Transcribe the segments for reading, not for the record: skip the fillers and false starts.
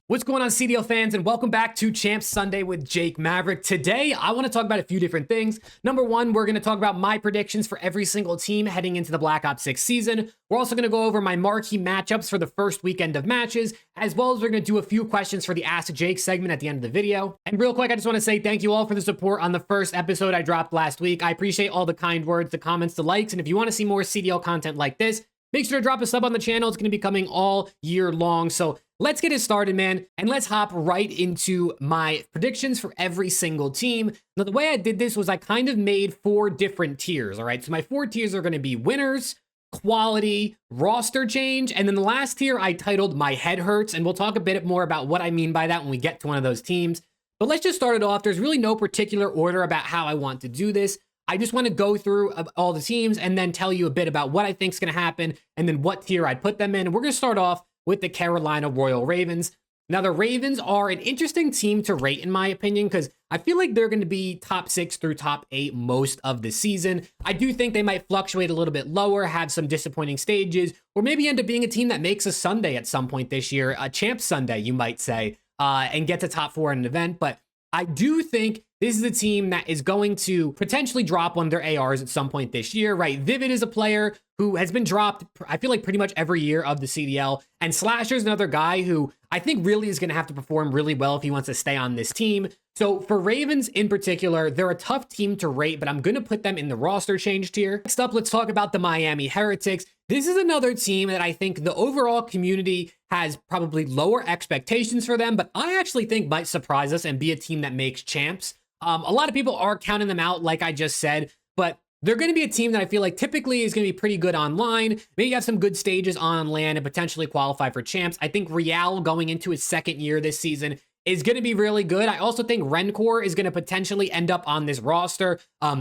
What's going on, CDL fans, and welcome back to Champs Sunday with Jake Maverick. Today, I want to talk about a few different things. Number one, we're going to talk about my predictions for every single team heading into the Black Ops 6 season. We're also going to go over my marquee matchups for the first weekend of matches, as well as we're going to do a few questions for the Ask Jake segment at the end of the video. And real quick, I just want to say thank you all for the support on the first episode I dropped last week. I appreciate all the kind words, the comments, the likes, and if you want to see more CDL content like this, make sure to drop a sub on the channel. It's going to be coming all year long. So let's get it started, man. And let's hop right into my predictions for every single team. Now, the way I did this was I kind of made 4 different tiers. All right. So my 4 tiers are going to be winners, quality, roster change. And then the last tier I titled My Head Hurts. And we'll talk a bit more about what I mean by that when we get to one of those teams. But let's just start it off. There's really no particular order about how I want to do this. I just want to go through all the teams and then tell you a bit about what I think is going to happen and then what tier I'd put them in. We're going to start off with the Carolina Royal Ravens. Now, the Ravens are an interesting team to rate, in my opinion, because I feel like they're going to be top 6 through top 8 most of the season. I do think they might fluctuate a little bit lower, have some disappointing stages, or maybe end up being a team that makes a Sunday at some point this year, a Champ Sunday, you might say, and get to top 4 in an event. But I do think this is a team that is going to potentially drop one of their ARs at some point this year, right? Vivid is a player who has been dropped, I feel like, pretty much every year of the CDL. And Slasher's another guy who I think really is going to have to perform really well if he wants to stay on this team. So for Ravens in particular, they're a tough team to rate, but I'm going to put them in the roster change tier. Next up, let's talk about the Miami Heretics. This is another team that I think the overall community has probably lower expectations for them, but I actually think might surprise us and be a team that makes champs. A lot of people are counting them out, like I just said, but they're going to be a team that I feel like typically is going to be pretty good online, maybe have some good stages on land and potentially qualify for champs. I think Real going into his second year this season is going to be really good. I also think Rencor is going to potentially end up on this roster.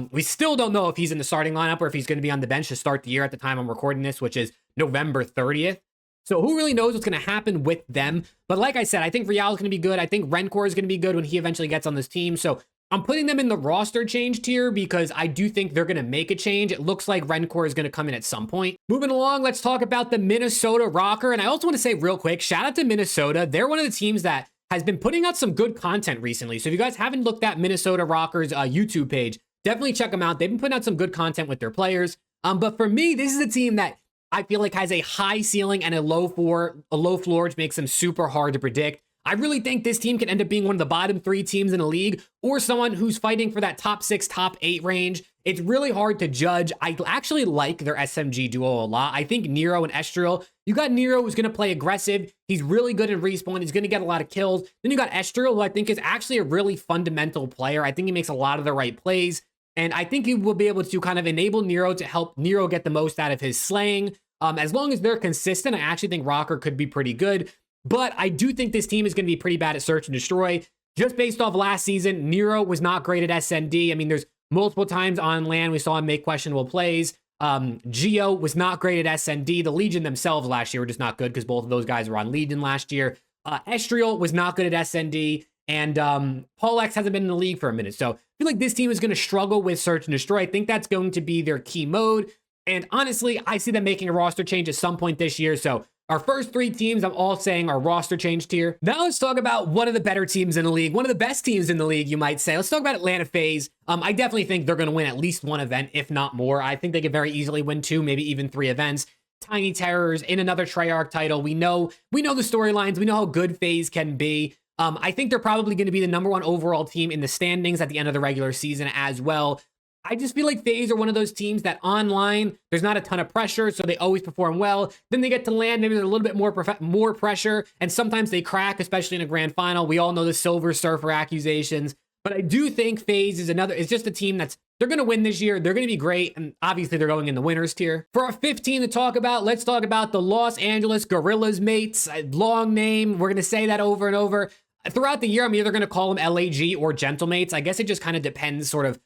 We still don't know if he's in the starting lineup or if he's going to be on the bench to start the year at the time I'm recording this, which is November 30th. So who really knows what's going to happen with them? But like I said, I think Real is going to be good. I think Rencor is going to be good when he eventually gets on this team. So I'm putting them in the roster change tier because I do think they're going to make a change. It looks like Rencor is going to come in at some point. Moving along, let's talk about the Minnesota Rocker. And I also want to say real quick, shout out to Minnesota. They're one of the teams that has been putting out some good content recently. So if you guys haven't looked at Minnesota Rockers YouTube page, definitely check them out. They've been putting out some good content with their players. But for me, this is a team that I feel like has a high ceiling and a low floor, which makes them super hard to predict. I really think this team can end up being one of the bottom 3 teams in the league or someone who's fighting for that top 6, top 8 range. It's really hard to judge. I actually like their SMG duo a lot. I think Nero and Estriel, you got Nero who's going to play aggressive. He's really good in respawn. He's going to get a lot of kills. Then you got Estriel, who I think is actually a really fundamental player. I think he makes a lot of the right plays. And I think he will be able to kind of enable Nero to help Nero get the most out of his slaying. As long as they're consistent, I actually think Rocker could be pretty good. But I do think this team is going to be pretty bad at search and destroy. Just based off last season, Nero was not great at SND. I mean, there's multiple times on land we saw him make questionable plays. Geo was not great at SND. The Legion themselves last year were just not good because both of those guys were on Legion last year. Estriel was not good at SND. And Paul X hasn't been in the league for a minute. So I feel like this team is going to struggle with search and destroy. I think that's going to be their key mode. And honestly, I see them making a roster change at some point this year. So our first 3 teams, I'm all saying, are roster change tier. Now let's talk about one of the better teams in the league, one of the best teams in the league, you might say. Let's talk about Atlanta FaZe. I definitely think they're going to win at least 1 event, if not more. I think they could very easily win 2, maybe even 3 events. Tiny Terrors in another Treyarch title. We know the storylines. We know how good FaZe can be. I think they're probably going to be the #1 overall team in the standings at the end of the regular season as well. I just feel like FaZe are one of those teams that online, there's not a ton of pressure, so they always perform well. Then they get to land, maybe there's a little bit more pressure, and sometimes they crack, especially in a grand final. We all know the Silver Surfer accusations, but I do think FaZe is just a team they're going to win this year. They're going to be great, and obviously they're going in the winners tier. For our 15 to talk about, let's talk about the Los Angeles Gorillas, mates. A long name. We're going to say that over and over. Throughout the year, I'm either going to call them LAG or Gentlemates. I guess it just kind of depends sort of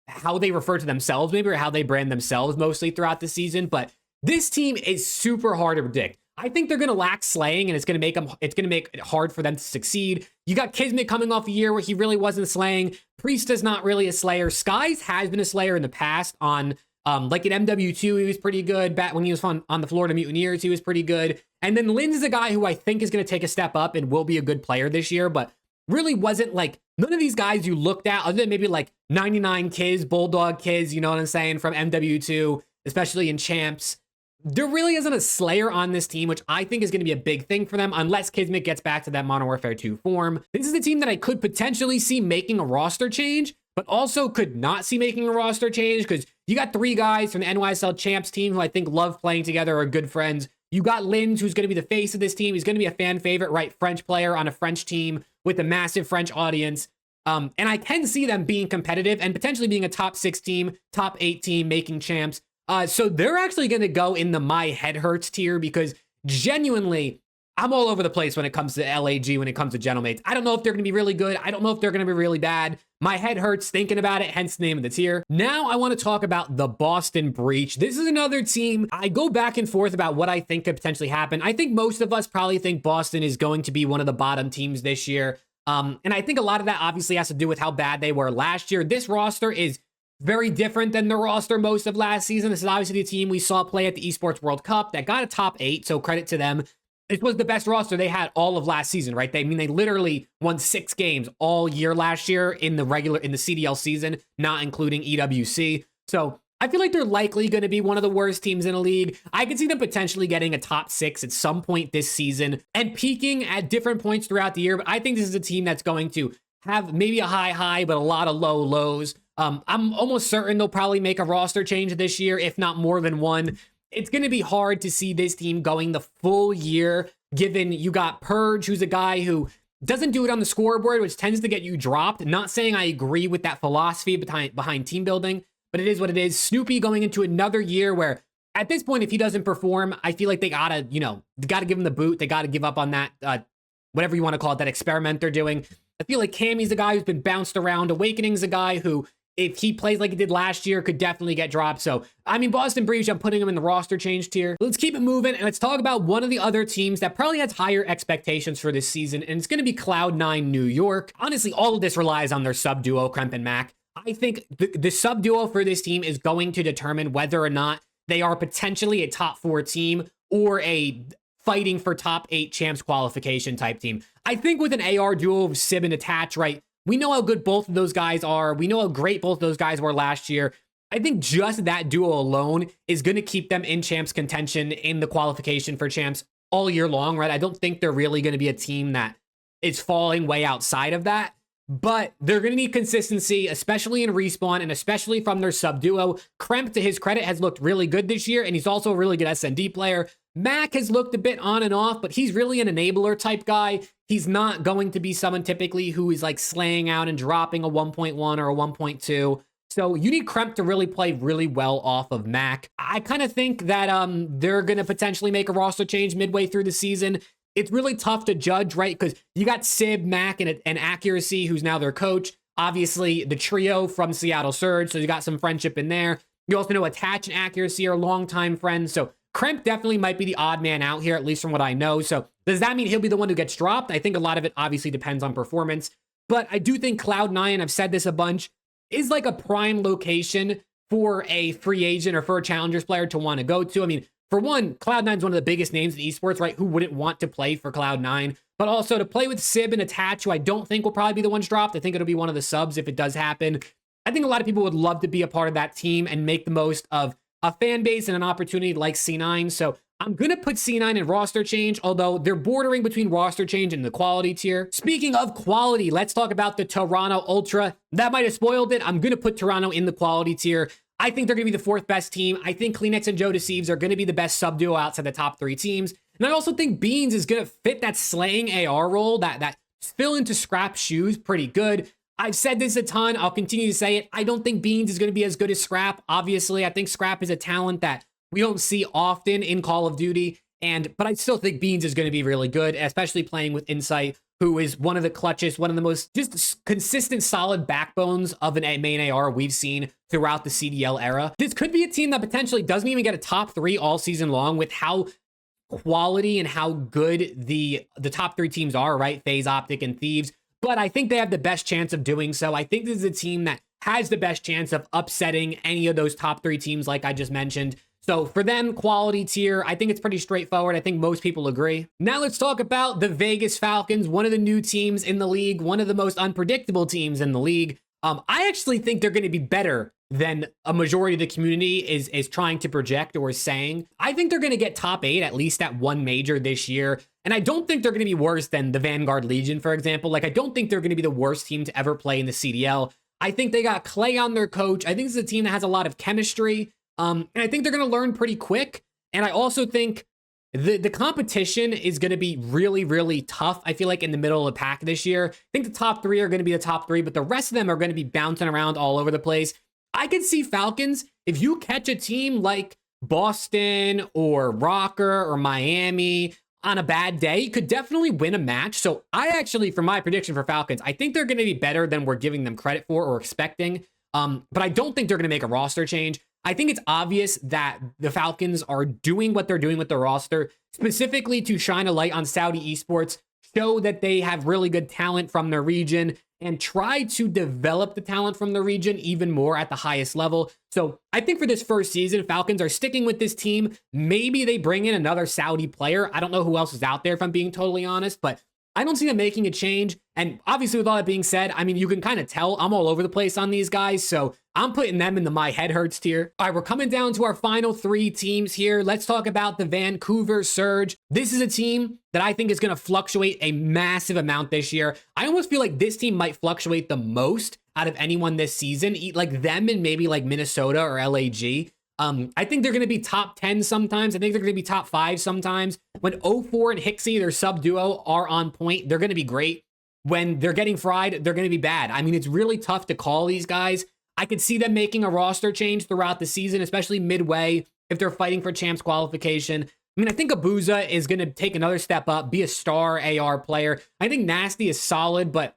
how they refer to themselves, maybe, or how they brand themselves mostly throughout the season. But this team is super hard to predict. I think they're going to lack slaying, and it's going to make it hard for them to succeed. You got Kismet coming off a year where he really wasn't slaying. Priest is not really a slayer. Skies has been a slayer in the past on Like at MW2, he was pretty good. Back when he was on the Florida Mutineers, he was pretty good. And then Lin's is a guy who I think is going to take a step up and will be a good player this year, but really wasn't like none of these guys you looked at, other than maybe like 99 Kids, Bulldog Kids, you know what I'm saying, from MW2, especially in Champs. There really isn't a Slayer on this team, which I think is going to be a big thing for them, unless Kismet gets back to that Modern Warfare 2 form. This is a team that I could potentially see making a roster change, but also could not see making a roster change, because you got 3 guys from the NYSL Champs team who I think love playing together, are good friends. You got Linz, who's going to be the face of this team. He's going to be a fan favorite, right? French player on a French team with a massive French audience. And I can see them being competitive and potentially being a top 6 team, top 8 team, making champs. So they're actually going to go in the my head hurts tier, because genuinely, I'm all over the place when it comes to LAG, when it comes to Gentlemates. I don't know if they're going to be really good. I don't know if they're going to be really bad. My head hurts thinking about it, hence the name of the tier. Now I want to talk about the Boston Breach. This is another team. I go back and forth about what I think could potentially happen. I think most of us probably think Boston is going to be one of the bottom teams this year. And I think a lot of that obviously has to do with how bad they were last year. This roster is very different than the roster most of last season. This is obviously the team we saw play at the Esports World Cup that got a top 8, so credit to them. It was the best roster they had all of last season, right? They literally won 6 games all year last year in the CDL season, not including EWC. So I feel like they're likely going to be one of the worst teams in the league. I could see them potentially getting a top 6 at some point this season and peaking at different points throughout the year. But I think this is a team that's going to have maybe a high, but a lot of low lows. I'm almost certain they'll probably make a roster change this year, if not more than one. It's going to be hard to see this team going the full year, given you got Purge, who's a guy who doesn't do it on the scoreboard, which tends to get you dropped. Not saying I agree with that philosophy behind team building, but it is what it is. Snoopy going into another year where, at this point, if he doesn't perform, I feel like they gotta give him the boot. They gotta give up on that, whatever you want to call it, that experiment they're doing. I feel like Cammy's a guy who's been bounced around. Awakening's a guy who, if he plays like he did last year, could definitely get dropped. So, I mean, Boston Breach, I'm putting him in the roster change tier. Let's keep it moving, and let's talk about one of the other teams that probably has higher expectations for this season, and it's going to be Cloud9 New York. Honestly, all of this relies on their sub-duo, Kremp and Mac. I think the sub-duo for this team is going to determine whether or not they are potentially a top 4 team or a fighting for top 8 champs qualification type team. I think with an AR duo of Sib and Attach, right, we know how good both of those guys are. We know how great both of those guys were last year. I think just that duo alone is going to keep them in champs contention in the qualification for champs all year long, right? I don't think they're really going to be a team that is falling way outside of that, but they're going to need consistency, especially in Respawn and especially from their sub duo. Kremp, to his credit, has looked really good this year, and he's also a really good SND player. Mac has looked a bit on and off, but he's really an enabler type guy. He's not going to be someone typically who is like slaying out and dropping a 1.1 or a 1.2. So you need Kremp to really play really well off of Mac. I kind of think that they're going to potentially make a roster change midway through the season. It's really tough to judge, right? Because you got Sib, Mac, and Accuracy, who's now their coach. Obviously, the trio from Seattle Surge, so you got some friendship in there. You also know Attach and Accuracy are longtime friends, so Kremp definitely might be the odd man out here, at least from what I know. So does that mean he'll be the one who gets dropped? I think a lot of it obviously depends on performance, but I do think Cloud9, I've said this a bunch, is like a prime location for a free agent or for a challengers player to want to go to. I mean, for one, Cloud9 is one of the biggest names in esports, right? Who wouldn't want to play for Cloud9? But also to play with Sib and Attach, who I don't think will probably be the ones dropped. I think it'll be one of the subs if it does happen. I think a lot of people would love to be a part of that team and make the most of a fan base and an opportunity like C9. So I'm going to put C9 in roster change, although they're bordering between roster change and the quality tier. Speaking of quality, let's talk about the Toronto Ultra. That might have spoiled it. I'm going to put Toronto in the quality tier. I think they're going to be the 4th best team. I think Kleenex and Joe Deceives are going to be the best sub duo outside the top 3 teams. And I also think Beans is going to fit that slaying AR role, that fill into Scrap's shoes pretty good. I've said this a ton. I'll continue to say it. I don't think Beans is going to be as good as Scrap. Obviously, I think Scrap is a talent that we don't see often in Call of Duty. But I still think Beans is going to be really good, especially playing with Insight, who is one of the clutchest, one of the most just consistent, solid backbones of an main AR we've seen throughout the CDL era. This could be a team that potentially doesn't even get a top 3 all season long with how quality and how good the top 3 teams are, right? FaZe, OPTIC, and Thieves. But I think they have the best chance of doing so. I think this is a team that has the best chance of upsetting any of those top 3 teams like I just mentioned. So for them, quality tier, I think it's pretty straightforward. I think most people agree. Now let's talk about the Vegas Falcons, one of the new teams in the league, one of the most unpredictable teams in the league. I actually think they're going to be better than a majority of the community is trying to project or is saying. I think they're going to get top 8 at least at one major this year. And I don't think they're going to be worse than the Vanguard Legion, for example. Like, I don't think they're going to be the worst team to ever play in the CDL. I think they got Clay on their coach. I think this is a team that has a lot of chemistry. And I think they're going to learn pretty quick. And I also think the competition is going to be really, really tough. I feel like in the middle of the pack this year, I think the top 3 are going to be the top 3, but the rest of them are going to be bouncing around all over the place. I could see Falcons, if you catch a team like Boston or Rocker or Miami on a bad day, you could definitely win a match. So I actually, for my prediction for Falcons, I think they're going to be better than we're giving them credit for or expecting. But I don't think they're going to make a roster change. I think it's obvious that the Falcons are doing what they're doing with the roster, specifically to shine a light on Saudi esports, show that they have really good talent from their region, and try to develop the talent from the region even more at the highest level. So I think for this first season, Falcons are sticking with this team. Maybe they bring in another Saudi player. I don't know who else is out there, if I'm being totally honest, but I don't see them making a change. And obviously, with all that being said, I mean, you can kind of tell I'm all over the place on these guys. So I'm putting them in the my head hurts tier. All right, we're coming down to our final 3 teams here. Let's talk about the Vancouver Surge. This is a team that I think is going to fluctuate a massive amount this year. I almost feel like this team might fluctuate the most out of anyone this season, like them and maybe like Minnesota or LAG. I think they're going to be top 10 sometimes. I think they're going to be top 5 sometimes. When 04 and Hixie, their sub duo, are on point, they're going to be great. When they're getting fried, they're going to be bad. I mean, it's really tough to call these guys. I could see them making a roster change throughout the season, especially midway if they're fighting for champs qualification. I mean, I think Abuza is going to take another step up, be a star AR player. I think Nasty is solid, but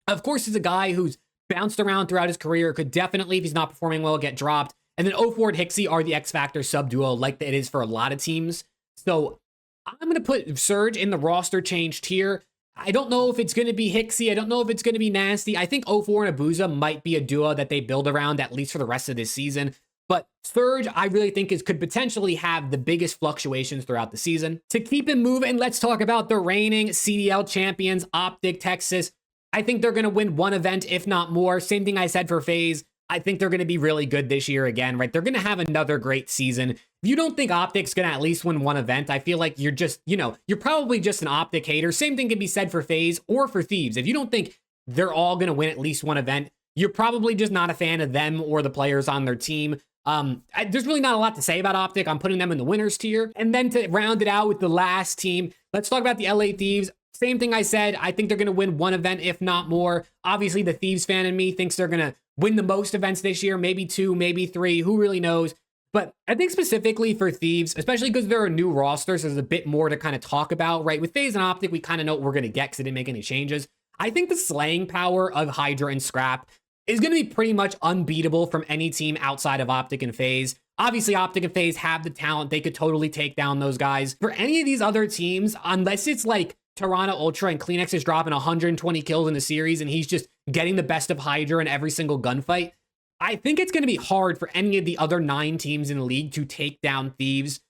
of course, he's a guy who's bounced around throughout his career, could definitely, if he's not performing well, get dropped. And then 04 and Hixie are the X Factor sub duo like it is for a lot of teams. So I'm going to put Surge in the roster change tier. I don't know if it's going to be Hixie. I don't know if it's going to be Nasty. I think 04 and Abuza might be a duo that they build around at least for the rest of this season. But Surge, I really think could potentially have the biggest fluctuations throughout the season. To keep it moving, let's talk about the reigning CDL champions, OPTIC Texas. I think they're going to win one event, if not more. Same thing I said for FAZE. I think they're going to be really good this year again, right? They're going to have another great season. If you don't think OPTIC's going to at least win one event, I feel like you're just, you're probably just an OPTIC hater. Same thing can be said for FAZE or for Thieves. If you don't think they're all going to win at least one event, you're probably just not a fan of them or the players on their team. There's really not a lot to say about OPTIC. I'm putting them in the winners tier. And then to round it out with the last team, let's talk about the LA Thieves. Same thing I said. I think they're going to win one event, if not more. Obviously, the Thieves fan in me thinks they're going to win the most events this year, maybe 2, maybe 3, who really knows? But I think specifically for Thieves, especially because they're a new roster, so there's a bit more to kind of talk about, right? With FaZe and OPTIC, we kind of know what we're going to get because they didn't make any changes. I think the slaying power of Hydra and Scrap is going to be pretty much unbeatable from any team outside of OPTIC and FaZe. Obviously, OPTIC and FaZe have the talent. They could totally take down those guys. For any of these other teams, unless it's like Tirana Ultra and Kleenex is dropping 120 kills in the series and he's just getting the best of Hydra in every single gunfight, I think it's going to be hard for any of the other 9 teams in the league to take down Thieves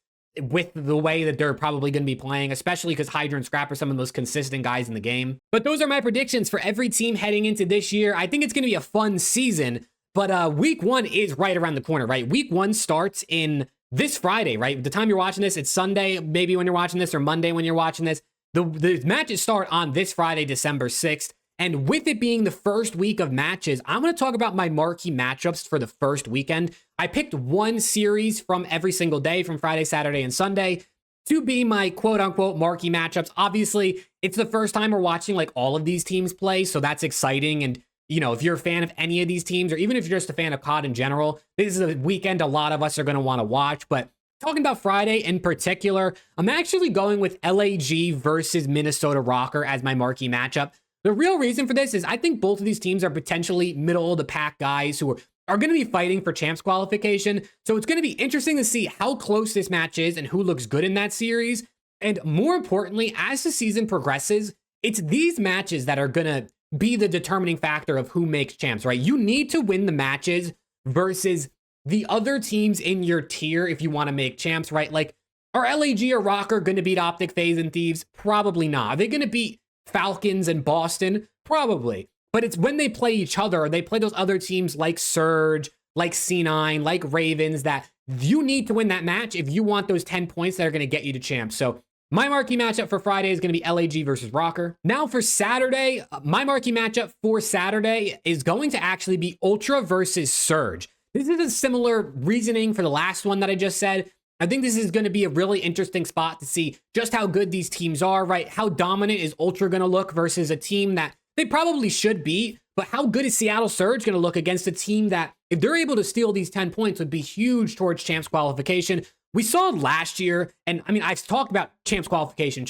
with the way that they're probably going to be playing, especially because Hydra and Scrap are some of the most consistent guys in the game. But those are my predictions for every team heading into this year. I think it's going to be a fun season, but week 1 is right around the corner, right? Week 1 starts in this Friday, right? The time you're watching this, it's Sunday, maybe when you're watching this, or Monday when you're watching this. The matches start on this Friday, December 6th. And with it being the first week of matches, I'm going to talk about my marquee matchups for the first weekend. I picked one series from every single day from Friday, Saturday, and Sunday to be my quote-unquote marquee matchups. Obviously, it's the first time we're watching like all of these teams play, so that's exciting. And, if you're a fan of any of these teams, or even if you're just a fan of COD in general, this is a weekend a lot of us are going to want to watch. But talking about Friday in particular, I'm actually going with LAG versus Minnesota Rocker as my marquee matchup. The real reason for this is I think both of these teams are potentially middle of the pack guys who are going to be fighting for champs qualification. So it's going to be interesting to see how close this match is and who looks good in that series. And more importantly, as the season progresses, it's these matches that are going to be the determining factor of who makes champs, right? You need to win the matches versus the other teams in your tier if you want to make champs, right? Like, are LAG or Rocker going to beat Optic, FaZe, and Thieves? Probably not. Are they going to beat Falcons and Boston? Probably. But it's when they play each other, or they play those other teams like Surge, like C9, like Ravens, that you need to win that match if you want those 10 points that are going to get you to champs. So my marquee matchup for Friday is going to be LAG versus Rocker. Now for Saturday, my marquee matchup for Saturday is going to actually be Ultra versus Surge. This is a similar reasoning for the last one that I just said. I think this is going to be a really interesting spot to see just how good these teams are, right? How dominant is Ultra going to look versus a team that they probably should beat, but how good is Seattle Surge going to look against a team that, if they're able to steal these 10 points, would be huge towards champs qualification? We saw last year, and I mean, I've talked about champs qualification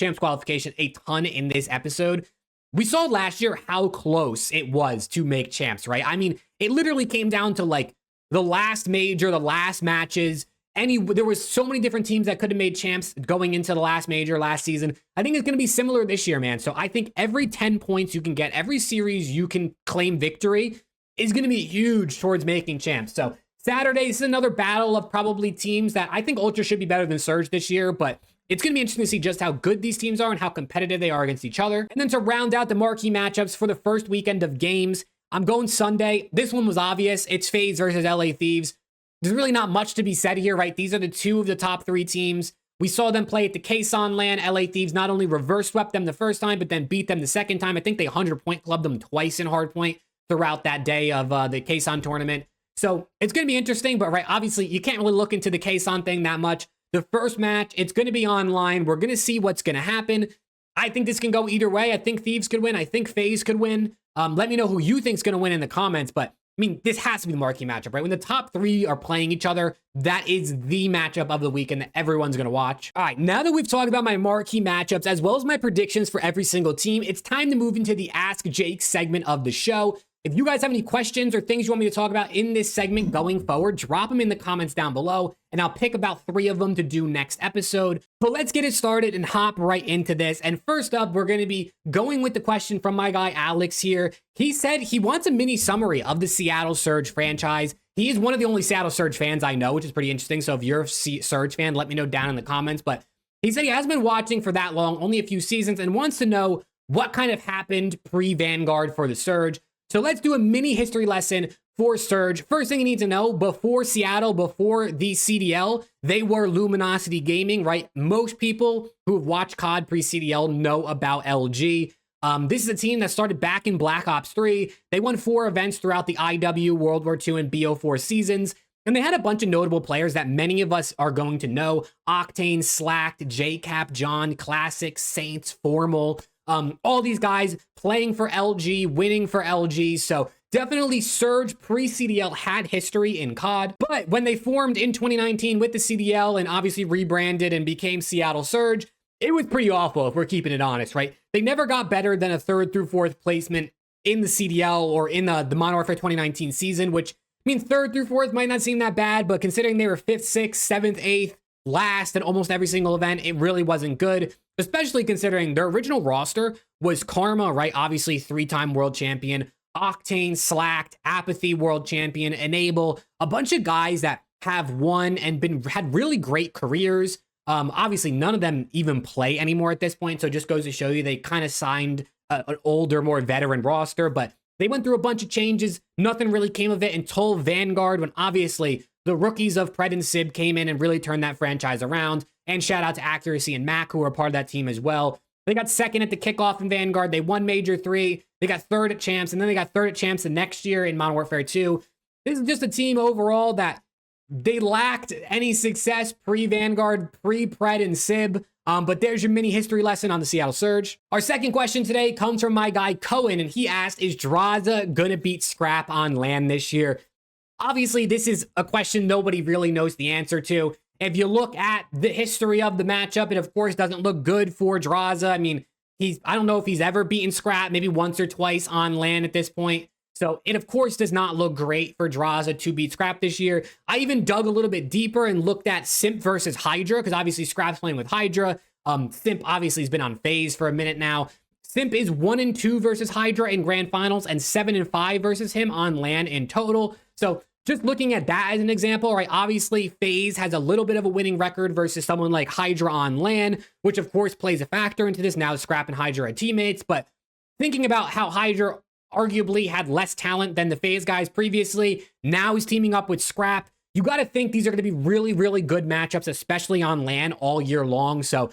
a ton in this episode. We saw last year how close it was to make champs, right? I mean, it literally came down to like the last major, the last matches. There was so many different teams that could have made champs going into the last major last season. I think it's going to be similar this year, man. So I think every 10 points you can get, every series you can claim victory is going to be huge towards making champs. So Saturday is another battle of probably teams that I think Ultra should be better than Surge this year, but it's going to be interesting to see just how good these teams are and how competitive they are against each other. And then to round out the marquee matchups for the first weekend of games, I'm going Sunday. This one was obvious. It's FaZe versus LA Thieves. There's really not much to be said here, right? These are the two of the top three teams. We saw them play at the Quezon LAN. LA Thieves not only reverse swept them the first time, but then beat them the second time. I think they 100-point clubbed them twice in hardpoint throughout that day of the Quezon tournament. So it's going to be interesting, but right, obviously you can't really look into the Quezon thing that much. The first match, it's going to be online. We're going to see what's going to happen. I think this can go either way. I think Thieves could win. I think FaZe could win. Let me know who you think's going to win in the comments, but I mean, this has to be the marquee matchup, right? When the top three are playing each other, that is the matchup of the weekend that everyone's going to watch. All right, now that we've talked about my marquee matchups as well as my predictions for every single team, it's time to move into the Ask Jake segment of the show. If you guys have any questions or things you want me to talk about in this segment going forward, drop them in the comments down below, and I'll pick about 3 of them to do next episode. But let's get it started and hop right into this. And first up, we're going to be going with the question from my guy Alex here. He said he wants a mini summary of the Seattle Surge franchise. He is one of the only Seattle Surge fans I know, which is pretty interesting. So if you're a Surge fan, let me know down in the comments. But he said he hasn't been watching for that long, only a few seasons, and wants to know what kind of happened pre-Vanguard for the Surge. So let's do a mini history lesson for Surge. First thing you need to know, before Seattle, before the CDL, they were Luminosity Gaming, right? Most people who have watched COD pre-CDL know about LG. This is a team that started back in Black Ops 3. They won 4 events throughout the IW, World War II, and BO4 seasons. And they had a bunch of notable players that many of us are going to know. OCTANE, Slacked, JCap, John, Classic, Saints, Formal. All these guys playing for LG, winning for LG. So definitely Surge pre-CDL had history in COD. But when they formed in 2019 with the CDL and obviously rebranded and became Seattle Surge, it was pretty awful if we're keeping it honest, right? They never got better than a 3rd through 4th placement in the CDL or in the Modern Warfare 2019 season, which, I mean, 3rd through 4th might not seem that bad, but considering they were 5th, 6th, 7th, 8th, last in almost every single event, it really wasn't good, especially considering their original roster was Karma, right? Obviously 3-time world champion, OCTANE, Slacked, Apathy world champion, Enable, a bunch of guys that have won and had really great careers. Obviously none of them even play anymore at this point, so it just goes to show you they kind of signed an older, more veteran roster, but they went through a bunch of changes. Nothing really came of it until Vanguard, when obviously the rookies of Pred and Sib came in and really turned that franchise around. And shout out to Accuracy and Mac, who were part of that team as well. They got 2nd at the kickoff in Vanguard. They won Major 3. They got 3rd at Champs, and then they got 3rd at Champs the next year in Modern Warfare 2. This is just a team overall that they lacked any success pre-Vanguard, pre-Pred and Sib. But there's your mini history lesson on the Seattle Surge. Our second question today comes from my guy Cohen, and he asked, is Drazah gonna beat Scrap on LAN this year? Obviously, this is a question nobody really knows the answer to. If you look at the history of the matchup, it of course doesn't look good for Drazah. I mean, I don't know if he's ever beaten Scrap, maybe once or twice on LAN at this point. So it of course does not look great for Drazah to beat Scrap this year. I even dug a little bit deeper and looked at Simp versus Hydra, because obviously Scrap's playing with Hydra. Simp obviously has been on FaZe for a minute now. Simp is 1-2 versus Hydra in grand finals and 7-5 versus him on LAN in total. So just looking at that as an example, right? Obviously, FaZe has a little bit of a winning record versus someone like Hydra on LAN, which of course plays a factor into this. Now Scrap and Hydra are teammates, but thinking about how Hydra arguably had less talent than the FaZe guys previously, now he's teaming up with Scrap. You got to think these are going to be really, really good matchups, especially on LAN all year long. So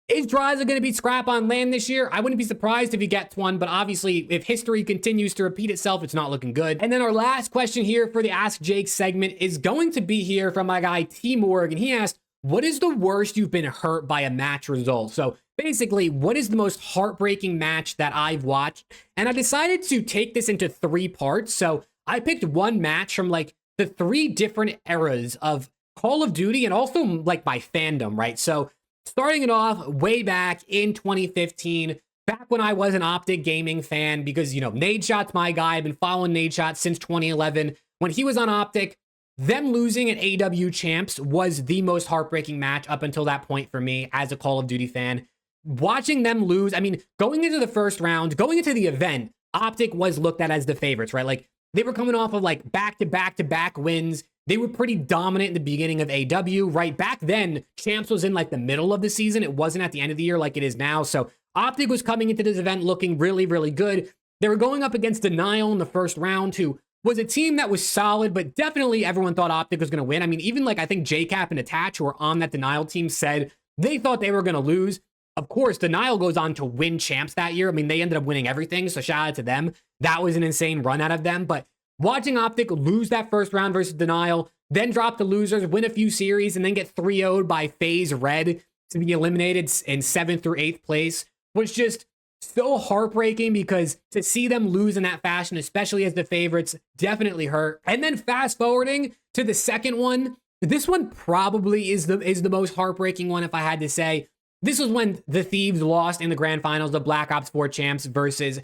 is Drazah going to beat Scrap on LAN this year? I wouldn't be surprised if he gets one, but obviously if history continues to repeat itself, it's not looking good. And then our last question here for the Ask Jake segment is going to be here from my guy T-Morg, and he asked, what is the worst you've been hurt by a match result? So basically, what is the most heartbreaking match that I've watched? And I decided to take this into 3 parts. So I picked one match from like the 3 different eras of Call of Duty and also like my fandom, right? So starting it off way back in 2015, back when I was an OPTIC gaming fan, because, you know, NADESHOT's my guy. I've been following NADESHOT since 2011. When he was on OPTIC, them losing at AW Champs was the most heartbreaking match up until that point for me as a Call of Duty fan. Watching them lose, I mean, going into the first round, going into the event, OPTIC was looked at as the favorites, right? Like, they were coming off of like back-to-back wins. They were pretty dominant in the beginning of AW, right? Back then, Champs was in like the middle of the season. It wasn't at the end of the year like it is now. So OPTIC was coming into this event looking really, really good. They were going up against Denial in the first round, who was a team that was solid, but definitely everyone thought OPTIC was going to win. I mean, even like I think JCap and Attach, who were on that Denial team, said they thought they were going to lose. Of course, Denial goes on to win Champs that year. I mean, they ended up winning everything, so shout out to them. That was an insane run out of them. But watching OPTIC lose that first round versus Denial, then drop the losers, win a few series, and then get 3-0'd by FaZe Red to be eliminated in 7th through 8th place was just so heartbreaking, because to see them lose in that fashion, especially as the favorites, definitely hurt. And then fast forwarding to the second one, this one probably is the most heartbreaking one if I had to say. This was when the Thieves lost in the grand finals, the Black Ops 4 champs versus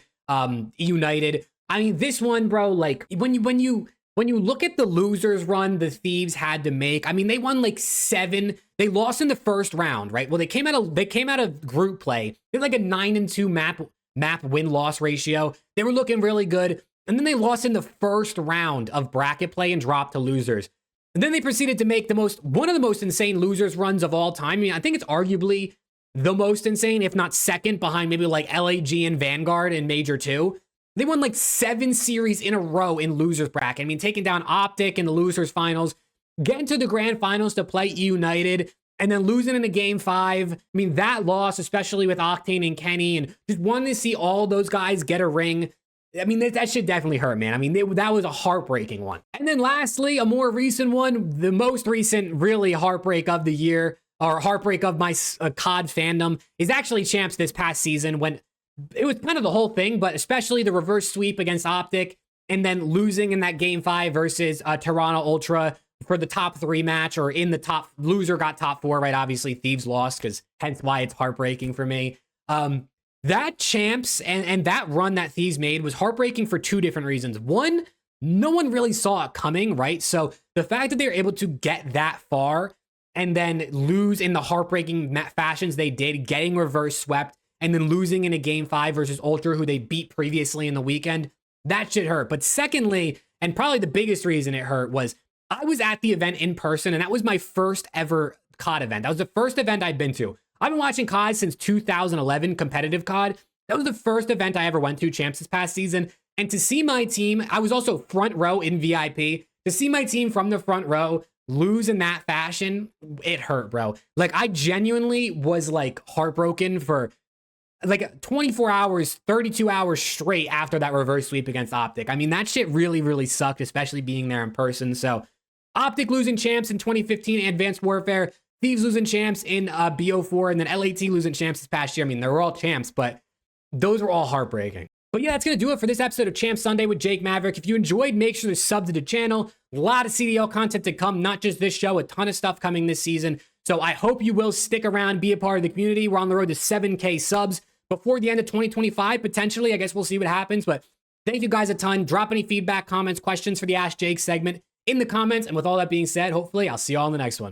United. I mean, this one, bro, like when you look at the losers run the Thieves had to make, I mean, they won like 7. They lost in the first round, right? Well, they came out of group play. They had like a 9-2 map win-loss ratio. They were looking really good. And then they lost in the first round of bracket play and dropped to losers. And then they proceeded to make one of the most insane losers runs of all time. I mean, I think it's arguably the most insane, if not second, behind maybe like LAG and Vanguard in Major 2. They won like 7 series in a row in losers bracket. I mean, taking down OPTIC in the losers finals, getting to the grand finals to play United, and then losing in a game 5. I mean, that loss, especially with OCTANE and Kenny, and just wanting to see all those guys get a ring. I mean, that shit definitely hurt, man. I mean, that was a heartbreaking one. And then lastly, a more recent one, the most recent really heartbreak of the year, or heartbreak of my COD fandom, is actually Champs this past season, when it was kind of the whole thing, but especially the reverse sweep against OPTIC, and then losing in that game 5 versus Toronto Ultra for the top 3 match, or in the top, loser got top 4, right? Obviously, Thieves lost, because hence why it's heartbreaking for me. That Champs and that run that Thieves made was heartbreaking for 2 different reasons. One, no one really saw it coming, right? So the fact that they were able to get that far and then lose in the heartbreaking fashions they did, getting reverse swept, and then losing in a game 5 versus Ultra, who they beat previously in the weekend, that shit hurt. But secondly, and probably the biggest reason it hurt, was I was at the event in person, and that was my first ever COD event. That was the first event I'd been to. I've been watching COD since 2011, competitive COD. That was the first event I ever went to, Champs, this past season. And to see my team, I was also front row in VIP, to see my team from the front row lose in that fashion, it hurt, bro. Like, I genuinely was like heartbroken for like 24 hours, 32 hours straight after that reverse sweep against OPTIC. I mean, that shit really, really sucked, especially being there in person. So OPTIC losing Champs in 2015, Advanced Warfare, Thieves losing Champs in BO4, and then LAT losing Champs this past year. I mean, they were all champs, but those were all heartbreaking. But yeah, that's going to do it for this episode of Champs Sunday with Jake Maverick. If you enjoyed, make sure to sub to the channel. A lot of CDL content to come, not just this show, a ton of stuff coming this season. So I hope you will stick around, be a part of the community. We're on the road to 7K subs before the end of 2025, potentially. I guess we'll see what happens, but thank you guys a ton. Drop any feedback, comments, questions for the Ask Jake segment in the comments. And with all that being said, hopefully I'll see you all in the next one.